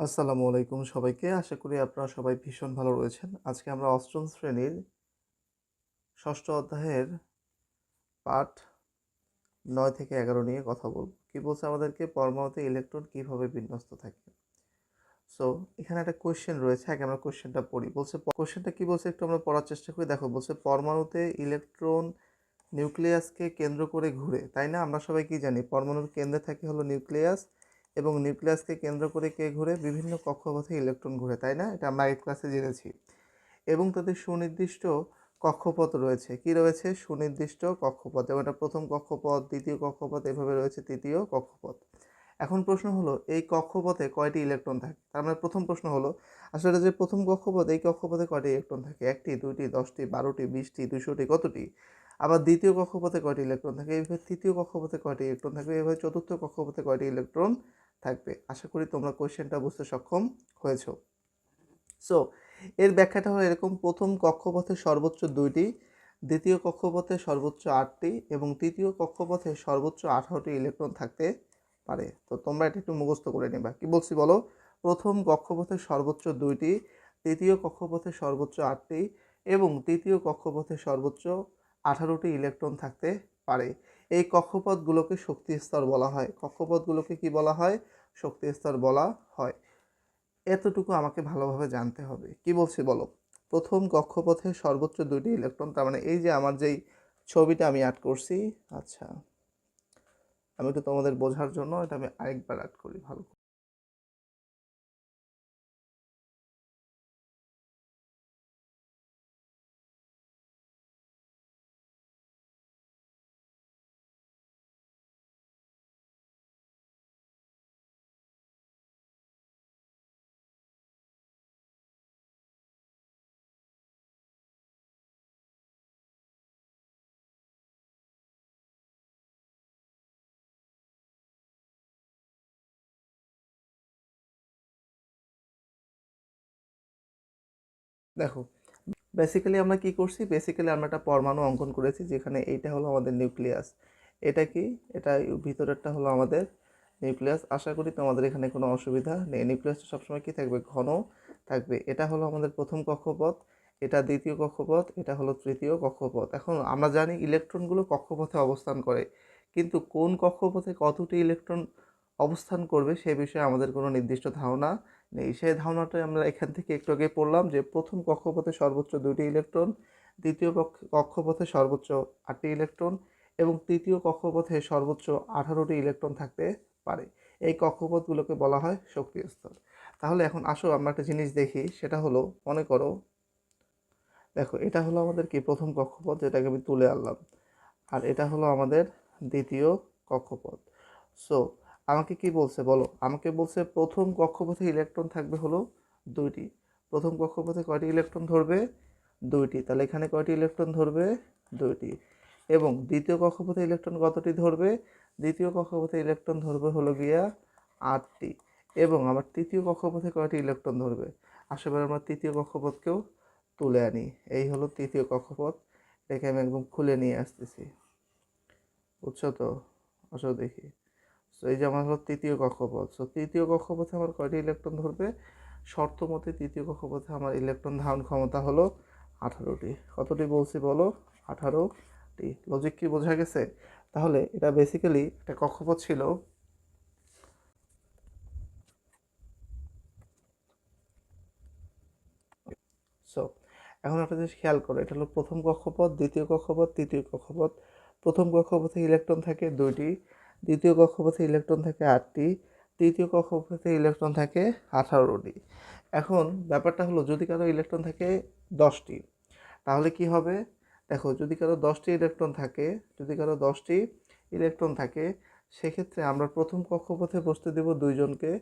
আসসালামু আলাইকুম সবাইকে। আশা করি আপনারা সবাই ভীষণ ভালো রয়েছেন। আজকে আমরা অষ্টম শ্রেণীর ষষ্ঠ অধ্যায়ের পাঠ ৯ থেকে ১১ নিয়ে কথা বলব। কি বলছে আমাদেরকে? পরমাণুতে ইলেকট্রন কিভাবে বিন্যস্ত থাকে। সো এখানে একটা কোয়েশ্চেন রয়েছে, আগে আমরা কোয়েশ্চেনটা পড়ি। বলছে কোয়েশ্চেনটা কি বলছে একটু আমরা পড়ার চেষ্টা করি। দেখো বলছে পরমাণুতে ইলেকট্রন নিউক্লিয়াসকে কেন্দ্র করে ঘুরে, তাই না? আমরা সবাই কি জানি? পরমাণুর কেন্দ্রে থাকে হলো নিউক্লিয়াস, এবং নিউক্লিয়াসকে কেন্দ্র করে কে ঘুরে? বিভিন্ন কক্ষপথে ইলেকট্রন ঘুরে, তাই না? এটা আমরা আগের ক্লাসে জেনেছি। এবং তাদের সুনির্দিষ্ট কক্ষপথ রয়েছে। কি রয়েছে? সুনির্দিষ্ট কক্ষপথ। যেমন এটা প্রথম কক্ষপথ, দ্বিতীয় কক্ষপথ, এভাবে রয়েছে তৃতীয় কক্ষপথ। এখন প্রশ্ন হলো, এই কক্ষপথে কয়টি ইলেকট্রন থাকে? তার মানে প্রথম প্রশ্ন হলো, আসলে যে প্রথম কক্ষপথ, এই কক্ষপথে কয়টি ইলেকট্রন থাকে? 1টি, 2টি, 10টি, 12টি, 20টি, 200টি, কতটি? আবার দ্বিতীয় কক্ষপথে কয়টি ইলেকট্রন থাকে? এইভাবে তৃতীয় কক্ষপথে কয়টি ইলেকট্রন থাকবে? এইভাবে চতুর্থ কক্ষপথে কয়টি ইলেকট্রন থাকবে? আশা করি তোমরা কোয়েশ্চেনটা বুঝতে সক্ষম হয়েছো। সো এর ব্যাখ্যাটা হলো এরকম: প্রথম কক্ষপথে সর্বোচ্চ 2টি, দ্বিতীয় কক্ষপথে সর্বোচ্চ 8টি এবং তৃতীয় কক্ষপথে সর্বোচ্চ 18টি ইলেকট্রন থাকতে পারে। তো তোমরা এটা একটু মুখস্থ করে নেবা। কি বলছি বলো? প্রথম কক্ষপথে সর্বোচ্চ 2টি, তৃতীয় কক্ষপথে সর্বোচ্চ 8টি এবং তৃতীয় কক্ষপথে সর্বোচ্চ 18টি ইলেকট্রন থাকতে পারে। এই কক্ষপথগুলোকে শক্তি স্তর বলা হয়। কক্ষপথগুলোকে কি বলা হয়? শক্তি স্তর বলা হয়। এতটুকু আমাকে ভালোভাবে জানতে হবে। কি বলছি বলো? প্রথম কক্ষপথে সর্বোচ্চ 2টি ইলেকট্রন, তার মানে এই যে আমার যেই ছবিটা আমি অ্যাড করছি, আচ্ছা আমি একটু তোমাদের বোঝার জন্য এটা আমি আরেকবার অ্যাড করি ভালো করে। দেখো, বেসিক্যালি আমরা কি করছি? বেসিক্যালি আমরা একটা পরমাণু অঙ্কন করেছি, যেখানে এইটা হলো আমাদের নিউক্লিয়াস। এটা কি? এটা ভিতরেরটা হলো আমাদের নিউক্লিয়াস। আশা করি তোমাদের এখানে কোনো অসুবিধা নেই। নিউক্লিয়াসটা সবসময় কি থাকবে? ঘন থাকবে। এটা হলো আমাদের প্রথম কক্ষপথ, এটা দ্বিতীয় কক্ষপথ, এটা হলো তৃতীয় কক্ষপথ। এখন আমরা জানি ইলেকট্রনগুলো কক্ষপথে অবস্থান করে, কিন্তু কোন কক্ষপথে কতটি ইলেকট্রন অবস্থান করবে সে বিষয়ে আমাদের কোনো নির্দিষ্ট ধারণা নেই। সেই ধারণাটাই আমরা এখান থেকে একটু আগে পড়লাম, যে প্রথম কক্ষপথে সর্বোচ্চ 2টি ইলেকট্রন, দ্বিতীয় কক্ষপথে সর্বোচ্চ 8টি ইলেকট্রন এবং তৃতীয় কক্ষপথে সর্বোচ্চ 18টি ইলেকট্রন থাকতে পারে। এই কক্ষপথগুলোকে বলা হয় শক্তি স্তর। তাহলে এখন আসো আমরা একটা জিনিস দেখি, সেটা হলো, মনে করো, দেখো এটা হলো আমাদের কি প্রথম কক্ষপথ, যেটাকে আমি তুলে আনলাম, আর এটা হলো আমাদের দ্বিতীয় কক্ষপথ। সো আমাকে কি বলছে বলো? আমাকে বলছে প্রথম কক্ষপথে ইলেকট্রন থাকবে হলো 2টি। প্রথম কক্ষপথে কয়টি ইলেকট্রন ধরবে? 2টি। তাহলে এখানে কয়টি ইলেকট্রন ধরবে? 2টি। এবং দ্বিতীয় কক্ষপথে ইলেকট্রন কতটি ধরবে? দ্বিতীয় কক্ষপথে ইলেকট্রন ধরবে হলো গিয়া 8টি। এবং আমার তৃতীয় কক্ষপথে কয়টি ইলেকট্রন ধরবে? আসলে আমরা তৃতীয় কক্ষপথকেও তুলে আনি। এই হলো তৃতীয় কক্ষপথ। এটাকে আমি একদম খুলে নিয়ে আসতেছি, বুঝছো তো? আসো দেখি। সো এই যে আমার হলো তৃতীয় কক্ষপথ। সো তৃতীয় কক্ষপথে আমার কয়টি ইলেকট্রন ধরবে? শর্ত মতে তৃতীয় কক্ষপথে আমার ইলেকট্রন ধারণ ক্ষমতা হলো 18টি। কতটি বলছি বলো? 18টি। লজিক কি বোঝা গেছে? তাহলে এটা বেসিক্যালি একটা কক্ষপথ ছিল। সো এখন একটা জিনিস খেয়াল করো, এটা হলো প্রথম কক্ষপথ, দ্বিতীয় কক্ষপথ, তৃতীয় কক্ষপথ। প্রথম কক্ষপথে ইলেকট্রন থাকে 2টি, দ্বিতীয় কক্ষপথে ইলেকট্রন থাকে 8টি, তৃতীয় কক্ষপথে ইলেকট্রন থাকে 18টি। এখন ব্যাপারটা হলো, যদি কারো ইলেকট্রন থাকে 10টি, তাহলে কি হবে? দেখো, যদি কারো 10টি ইলেকট্রন থাকে, যদি কারো 10টি ইলেকট্রন থাকে, সেক্ষেত্রে আমরা প্রথম কক্ষপথে বসতে দেব 2জনকে,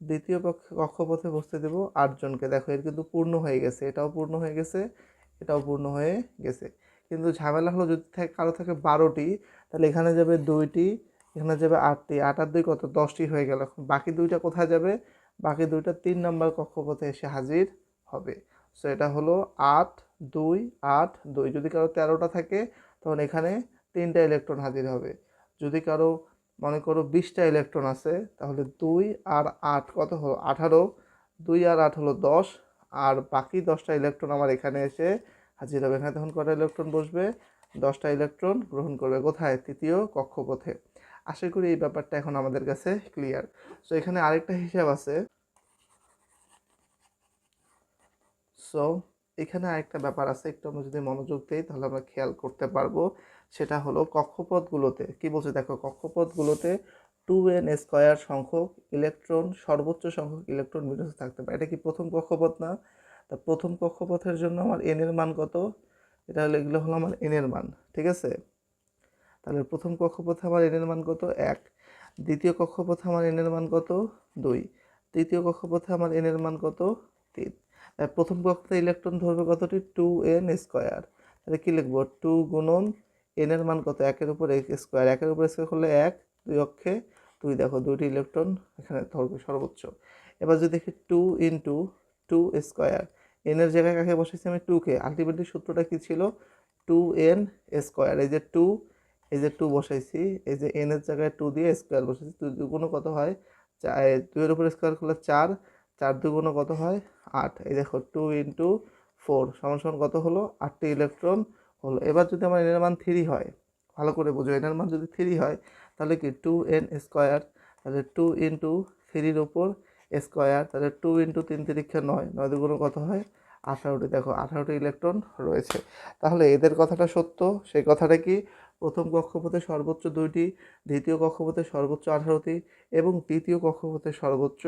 দ্বিতীয় কক্ষপথে বসতে দেব 8জনকে। দেখো এর কিন্তু পূর্ণ হয়ে গেছে, এটাও পূর্ণ হয়ে গেছে, এটাও পূর্ণ হয়ে গেছে। কিন্তু ঝামেলা হলো, যদি কারো থাকে 12টি, তাহলে এখানে যাবে 2টি, এখানে যাবে 8টি, 8 আর 2 কত? 10টি হয়ে গেল। এখন বাকি 2টা কোথায় যাবে? বাকি 2টা 3 নম্বর কক্ষপথে এসে হাজির হবে। সো এটা হলো 8 2 8 2। যদি কারো 13টা থাকে, তখন এখানে 3টা ইলেকট্রন হাজির হবে। যদি কারো মনে করো 20টা ইলেকট্রন আছে, তাহলে 2 আর 8 কত হলো? 18। 2 আর 8 হলো 10, আর বাকি 10টা ইলেকট্রন আমার এখানে এসে হাজির হবে। এখানে তখন কটা ইলেকট্রন বসবে? 10টা ইলেকট্রন গ্রহণ করবে। কোথায়? তৃতীয় কক্ষপথে। আশা করি এই ব্যাপারটা এখন আমাদের কাছে ক্লিয়ার। সো এখানে আরেকটা হিসাব আছে। সো এখানে আরেকটা ব্যাপার আছে, একটু আমরা যদি মনোযোগ দিই তাহলে আমরা খেয়াল করতে পারবো। সেটা হলো কক্ষপথগুলোতে কি বলছে দেখো, কক্ষপথগুলোতে 2n² সংখ্যক ইলেকট্রন, সর্বোচ্চ সংখ্যক ইলেকট্রন বিন্যস্ত থাকতে পারে। এটা কি প্রথম কক্ষপথ না? তা প্রথম কক্ষপথের জন্য আমার n এর মান কত? এটা হলো, এগুলো হলো আমার n এর মান, ঠিক আছে? তাহলে প্রথম কক্ষপথে আমার n এর মান কত? 1। দ্বিতীয় কক্ষপথে আমার n এর মান কত? 2। তৃতীয় কক্ষপথে আমার n এর মান কত? 3। প্রথম কক্ষপথে ইলেকট্রন ধরবে কতটি? 2n²। তাহলে কি লিখবো? 2 গুণন n এর মান কত? 1 এর উপর x²। 1 এর উপর স্কোয়ার করলে 1, 2 অক্ষে 2, দেখো 2টি ইলেকট্রন এখানে ধরবে সর্বোচ্চ। এবার যদি দেখি 2 ইন্টু 2², n এর জায়গায় কাকে বসেছি আমি? 2কে। আলটিমেটলি সূত্রটা কি ছিল? 2n²। এই যে 2, এই যে 2 বসাইছি, এই যে n এর জায়গায় 2 দিয়ে স্কোয়ার বসাইছি। 2 দুগুণ কত হয়? 2 এর উপর স্কোয়ার করলে 4, 4 দুগুণ কত হয়? 8। এই দেখো 2 ইন্টু 4 সমান সমান কত হলো? 8টি ইলেকট্রন হলো। এবার যদি আমার n এর মান 3 হয়, ভালো করে বুঝো, n এর মান যদি 3 হয় তাহলে কি 2n², তাহলে 2 ইন্টু 3-র উপর স্কোয়ার, তাহলে 2 ইন্টু 3 তিরিক্ষা 9, 9 দুগুণ কত হয়? 18টি। দেখো 18টি ইলেকট্রন রয়েছে। তাহলে এদের কথাটা সত্য। সেই কথাটা কি? প্রথম কক্ষপথে সর্বোচ্চ 2টি, দ্বিতীয় কক্ষপথে সর্বোচ্চ 18টি, এবং তৃতীয় কক্ষপথে সর্বোচ্চ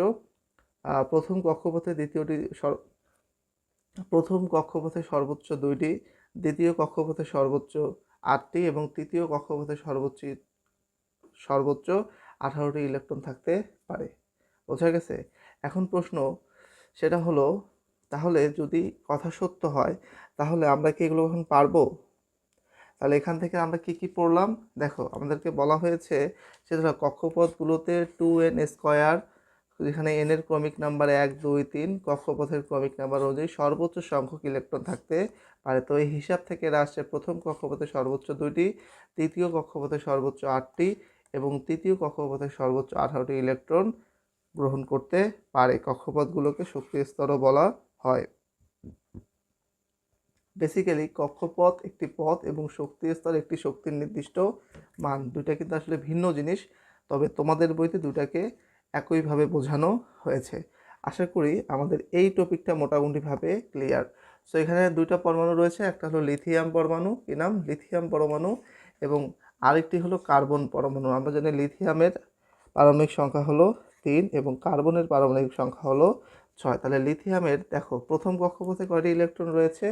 প্রথম কক্ষপথে প্রথম কক্ষপথে সর্বোচ্চ 2টি, দ্বিতীয় কক্ষপথে সর্বোচ্চ 8টি, এবং তৃতীয় কক্ষপথে সর্বোচ্চ 18টি ইলেকট্রন থাকতে পারে। বোঝা গেছে? এখন প্রশ্ন সেটা হলো, তাহলে যদি কথা সত্য হয় তাহলে আমরা কি এগুলো এখন পারবো? তাহলে এখান থেকে আমরা কি কি পড়লাম দেখো, আমাদেরকে বলা হয়েছে সেটা কক্ষপথগুলোতে 2n², যেখানে n এর ক্রমিক নাম্বার 1, 2, 3, কক্ষপথের ক্রমিক নাম্বার অনুযায়ী সর্বোচ্চ সংখ্যক ইলেকট্রন থাকতে পারে। তো এই হিসাব থেকে এরা আসছে প্রথম কক্ষপথে সর্বোচ্চ 2টি, তৃতীয় কক্ষপথে সর্বোচ্চ 8টি, এবং তৃতীয় কক্ষপথে সর্বোচ্চ 18টি ইলেকট্রন গ্রহণ করতে পারে। কক্ষপথগুলোকে শক্তির স্তরও বলা হয়। বেসিক্যালি কক্ষপথ একটি পথ এবং শক্তির স্তর একটি শক্তির নির্দিষ্ট মান, দুইটা কিন্তু আসলে ভিন্ন জিনিস। তবে তোমাদের বইতে দুটাকে একইভাবে বোঝানো হয়েছে। আশা করি আমাদের এই টপিকটা মোটামুটিভাবে ক্লিয়ার। সো এখানে দুইটা পরমাণু রয়েছে, একটা হলো লিথিয়াম পরমাণু, কি নাম? লিথিয়াম পরমাণু, এবং আরেকটি হলো কার্বন পরমাণু। আমরা জানি লিথিয়ামের পারমাণবিক সংখ্যা হলো 3 এবং কার্বনের পারমাণবিক সংখ্যা হলো 6। তাহলে লিথিয়ামের দেখো প্রথম কক্ষপথে কয়টি ইলেকট্রন রয়েছে?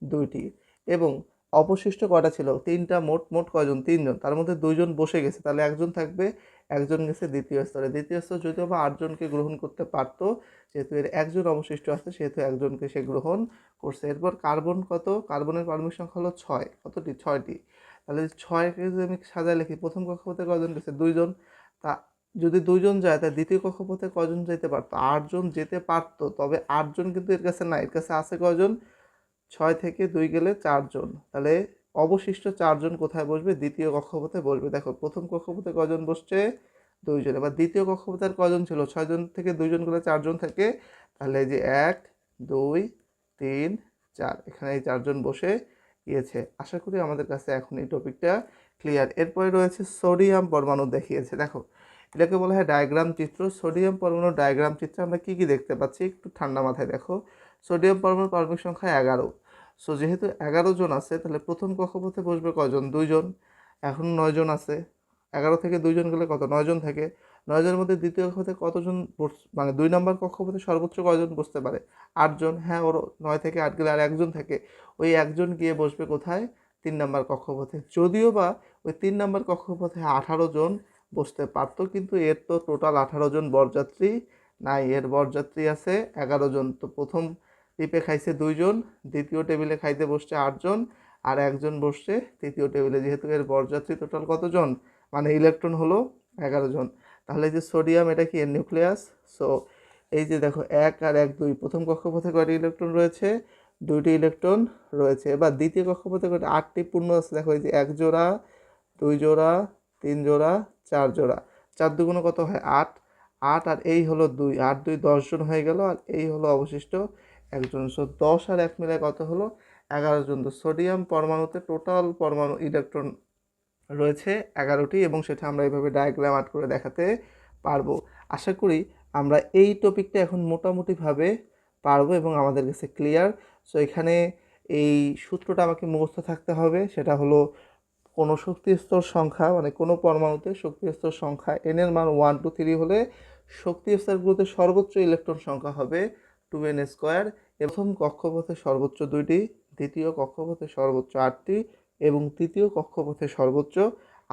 2টি। এবং অবশিষ্ট কয়টা ছিল? 3টা। মোট মোট কয়জন? 3জন। তার মধ্যে 2জন বসে গেছে, তাহলে একজন থাকবে, একজন গেছে দ্বিতীয় স্তরে। দ্বিতীয় স্তর যদিও বা 8জনকে গ্রহণ করতে পারতো, যেহেতু এর একজন অবশিষ্ট আছে সেহেতু একজনকে সে গ্রহণ করছে। এরপর কার্বন কত? কার্বনের পারমাণবিক সংখ্যা হলো 6। কতটি? 6টি। তাহলে 6কে যদি আমি সাজায় লিখি, প্রথম কক্ষপথে কয়জন গেছে? 2জন। তা যদি 2জন যায় তাহলে দ্বিতীয় কক্ষপথে কয়জন যেতে পারতো? 8জন যেতে পারতো। তবে 8জন কিন্তু এর কাছে নাই, এর কাছে আছে কয়জন? 6 থেকে 2 গেলে 4জন। তাহলে অবশিষ্ট 4জন কোথায় বসবে? দ্বিতীয় কক্ষপথে বসবে। দেখো প্রথম কক্ষপথে কয়জন বসছে? 2জন। এবার দ্বিতীয় কক্ষপথে আর কয়জন ছিল? 6জন থেকে 2জন গেলে 4জন থাকে। তাহলে এই যে 1, 2, 3, 4, এখানে এই 4জন বসে গিয়েছে। আশা করি আমাদের কাছে এখন এই টপিকটা ক্লিয়ার। এরপরে রয়েছে সোডিয়াম পরমাণু দেখিয়েছে। দেখো এটাকে বলা হয় ডায়াগ্রাম চিত্র। সোডিয়াম পরমাণুর ডায়াগ্রাম চিত্রে আমরা কি কি দেখতে পাচ্ছি একটু ঠান্ডা মাথায় দেখো। সোডিয়াম পরমাণুর পারমাণবিক সংখ্যা 11। সো যেহেতু 11 জন আছে তাহলে প্রথম কক্ষপথে বসবে কয়জন? 2জন। এখন 9জন আছে, 11 থেকে 2জন গেলে কত? 9জন থাকে। 9জনের মধ্যে দ্বিতীয় কক্ষপথে কতজন মানে 2 নম্বর কক্ষপথে সর্বোচ্চ কয়জন বসতে পারে? 8জন। হ্যাঁ, ওর 9 থেকে 8 গেলে আর একজন থাকে, ওই একজন গিয়ে বসবে কোথায়? 3 নম্বর কক্ষপথে। যদিও বা ওই 3 নম্বর কক্ষপথে 18 জন বসতে পারতো, কিন্তু এর তো টোটাল 18 জন বরযাত্রী নাই, এর বরযাত্রী আছে 11 জন। তো প্রথম টিপে খাইছে 2জন, দ্বিতীয় টেবিলে খাইতে বসছে 8জন, আর একজন বসছে তৃতীয় টেবিলে। যেহেতু এর বরযাত্রী টোটাল কতজন, মানে ইলেকট্রন হলো 11 জন। তাহলে এই যে সোডিয়াম, এটা কি? এর নিউক্লিয়াস। সো এই যে দেখো 1 আর 1, 2, প্রথম কক্ষপথে কয়টি ইলেকট্রন রয়েছে? 2টি ইলেকট্রন রয়েছে। এবার দ্বিতীয় কক্ষপথে কয়টি? 8টি পূর্ণ আছে। দেখো এই যে 1 জোড়া, 2 জোড়া, 3 জোড়া, 4 জোড়া। 4 দুগুণ কত হয়? 8। 8 আর এই হলো 2, 8 2 10 জন হয়ে গেল, আর এই হলো অবশিষ্ট একজন। সো 10 আর 1 মিলে কত হলো? 11 জন। তো সোডিয়াম পরমাণুতে টোটাল পরমাণু ইলেকট্রন রয়েছে 11টি, এবং সেটা আমরা এইভাবে ডায়াগ্রাম আর্ট করে দেখাতে পারবো। আশা করি আমরা এই টপিকটা এখন মোটামুটিভাবে পারবো এবং আমাদের কাছে ক্লিয়ার। সো এখানে এই সূত্রটা আমাকে মুখস্থ থাকতে হবে, সেটা হলো কোনো শক্তি স্তর সংখ্যা, মানে কোনো পরমাণুতে শক্তি স্তর সংখ্যা n এর মান 1 2 3 হলে শক্তি স্তরগুলোতে সর্বোচ্চ ইলেকট্রন সংখ্যা হবে 2n²। প্রথম কক্ষপথে সর্বোচ্চ 2টি, দ্বিতীয় কক্ষপথে সর্বোচ্চ 8টি এবং তৃতীয় কক্ষপথে সর্বোচ্চ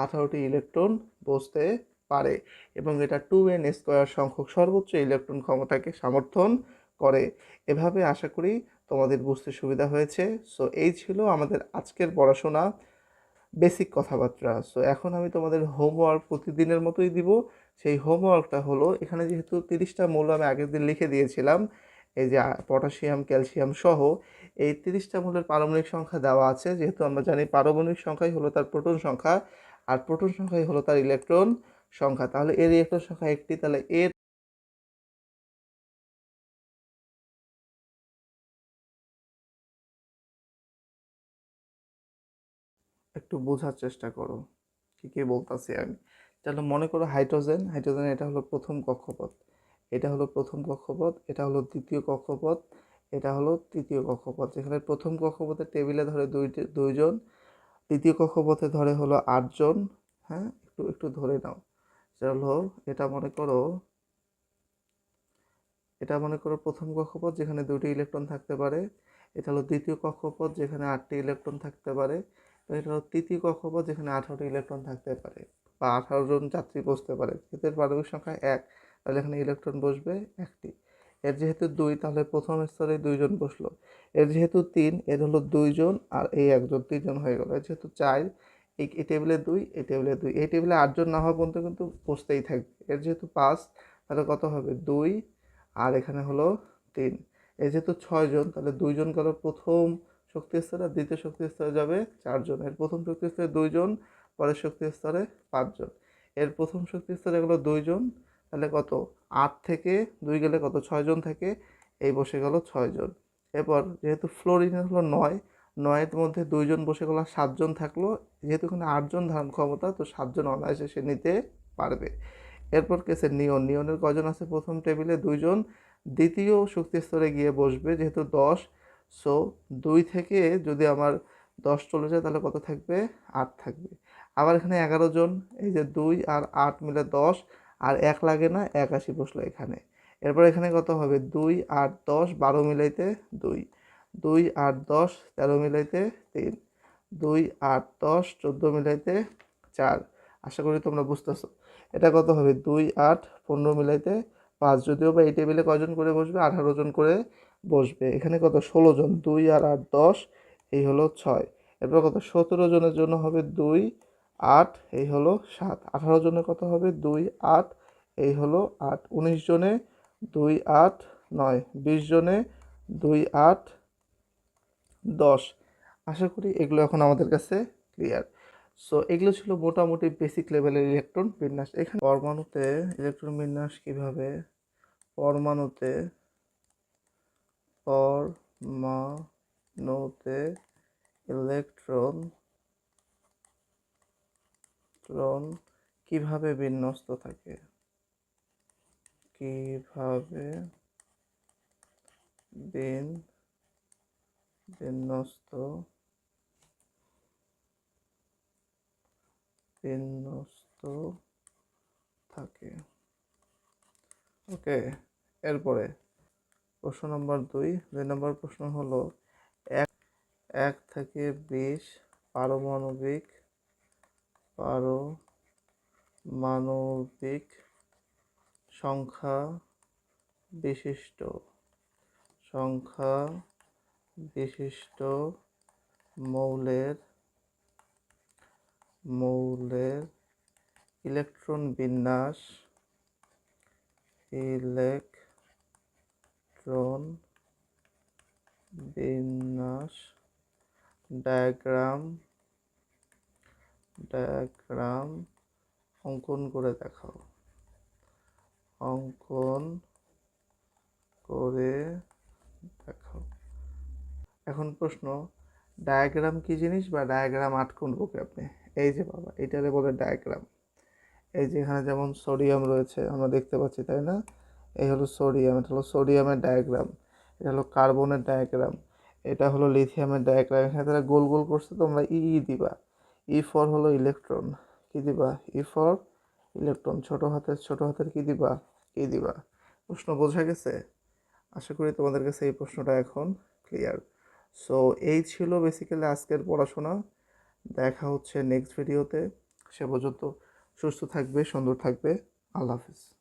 18টি ইলেকট্রন বসতে পারে, এবং এটা 2n² সংখ্যক সর্বোচ্চ ইলেকট্রন ক্ষমতাকে সমর্থন করে। এভাবে আশা করি তোমাদের বুঝতে সুবিধা হয়েছে। সো এই ছিল আমাদের আজকের পড়াশোনা, বেসিক কথাবার্তা। সো এখন আমি তোমাদের হোমওয়ার্ক প্রতিদিনের মতোই দিব। সেই হোমওয়ার্কটা হলো, এখানে যেহেতু 30টা মৌল আমি আগের দিন লিখে দিয়েছিলাম, এই যে পটাশিয়াম ক্যালসিয়াম সহ এই 30টা মৌলের পারমাণবিক সংখ্যা দেওয়া আছে। যেহেতু আমরা জানি পারমাণবিক সংখ্যাই হলো তার প্রোটন সংখ্যা, আর প্রোটন সংখ্যাই হলো তার ইলেকট্রন সংখ্যা। তাহলে এর ইলেকট্রন সংখ্যা একটি, তাহলে এর একটু বোঝার চেষ্টা করো কি কি বলতেছি আমি। তাহলে মনে করো হাইড্রোজেন, এটা হলো প্রথম কক্ষপথ, এটা হলো প্রথম কক্ষপথ, এটা হলো দ্বিতীয় কক্ষপথ, এটা হলো তৃতীয় কক্ষপথ। যেখানে প্রথম কক্ষপথের টেবিলে ধরে দুইজন, তৃতীয় কক্ষপথে ধরে হলো 8জন। হ্যাঁ, একটু একটু ধরে নাও। চলো, এটা মনে করো এটা মনে করো প্রথম কক্ষপথ, যেখানে 2টি ইলেকট্রন থাকতে পারে। এটা হলো দ্বিতীয় কক্ষপথ, যেখানে 8টি ইলেকট্রন থাকতে পারে। এটা হলো তৃতীয় কক্ষপথ, যেখানে 18টি ইলেকট্রন থাকতে পারে, বা 18 জন যাত্রী বসতে পারে। এদের পারমাণবিক সংখ্যা 1, তাহলে এখানে ইলেকট্রন বসবে 1টি। এর যেহেতু 2, তাহলে প্রথম স্তরে 2জন বসলো। এর যেহেতু 3, এর হলো 2জন আর এই 1জন, 3জন হয়ে গেল। এর যেহেতু 4, এই টেবিলে 2, এই টেবিলে 2, এই টেবিলে 8জন না হওয়া পর্যন্ত কিন্তু বসতেই থাকবে। এর যেহেতু 5, তাহলে কত হবে? 2 আর এখানে হলো 3। এই যেহেতু 6জন, তাহলে 2জন গেল প্রথম শক্তি স্তরে, আর দ্বিতীয় শক্তি স্তরে যাবে 4জন। এর প্রথম শক্তি স্তরে 2জন, পরের শক্তি স্তরে 5জন। এর প্রথম শক্তি স্তরে গেল 2জন, তাহলে কত? 8 থেকে 2 গেলে কত? 6জন থাকে, এই বসে গেল 6জন। এরপর যেহেতু ফ্লোরিনের হলো 9, 9-এর মধ্যে 2জন বসে গেল, 7জন থাকলো। যেহেতু এখানে 8জন ধারণ ক্ষমতা, তো 7জন অনায়াসে সে নিতে পারবে। এরপর কেসে নিয়নের কজন আছে প্রথম টেবিলে? 2জন। দ্বিতীয় শক্তি স্তরে গিয়ে বসবে যেহেতু 10, সো 2 থেকে যদি আমার 10 চলে যায়, তাহলে কত থাকবে? 8 থাকবে। আবার এখানে 11জন, এই যে 2 আর 8 মিলে 10, আর 1 লাগে না, 1 আসি বসলো এখানে। এরপর এখানে কত হবে? 2 8 10, 12 মিলাইতে 2, 2 8 10, 13 মিলাইতে 3, 2 8 10, 14 মিলাইতে 4। আশা করি তোমরা বুঝতেছো। এটা কত হবে? 2 8 15 মিলাইতে 5। যদিও বা এই টেবিলে কয়জন করে বসবে? 18 জন করে বসবে। এখানে কত? 16 জন। 2 আর 8 10, এই হলো 6। এরপর কত? 17 জনের জন্য হবে 2 8, এই হলো 7। 18 জনের কত হবে? 2 8, এই হলো 8। 19 জনে 2 8 9, 20 জনে 2 8 10। আশা করি এগুলো এখন আমাদের কাছে ক্লিয়ার। সো এগুলো ছিল মোটামুটি বেসিক লেভেলের ইলেকট্রন বিন্যাস। এখানে পরমাণুতে ইলেকট্রন বিন্যাস কিভাবে? পরমাণুতে পরমাণুতে ইলেকট্রন কিভাবে বিন্যস্ত থাকে? কিভাবে বিন্যস্ত থাকে? ওকে, এরপরে প্রশ্ন নম্বর 2 নম্বর প্রশ্ন হলো, 1 থেকে 20 পারমাণবিক পারমাণবিক সংখ্যা বিশিষ্ট মৌলের ইলেকট্রন বিন্যাস ডায়াগ্রাম অঙ্কন করে দেখাও। অঙ্কন করে দেখাও। এখন প্রশ্ন, ডায়াগ্রাম কি জিনিস বা ডায়াগ্রাম আর্ট কোন বুকে আপনি? এই যে বাবা, এটারে বলে ডায়াগ্রাম। এই যে এখানে যেমন সোডিয়াম রয়েছে আমরা দেখতে পাচ্ছি, তাই না? এই হলো সোডিয়াম, এটা হলো সোডিয়ামের ডায়াগ্রাম। এটা হলো কার্বনের ডায়াগ্রাম। এটা হলো লিথিয়ামের ডায়াগ্রাম। এখানে তারা গোল গোল করছে, তোমরা দিবা। ফর হলো ইলেকট্রন, কি দিবা? For electron. ছোট হাতের কি দিবা? দিবা। প্রশ্ন বোঝা গেছে? আশা করি তোমাদের কাছে এই প্রশ্নটা এখন ক্লিয়ার। সো এই ছিল বেসিক্যালি আজকের পড়াশোনা। দেখা হচ্ছে নেক্সট ভিডিওতে। সে পর্যন্ত সুস্থ থাকবে, সুন্দর থাকবে। আল্লাহ হাফিজ।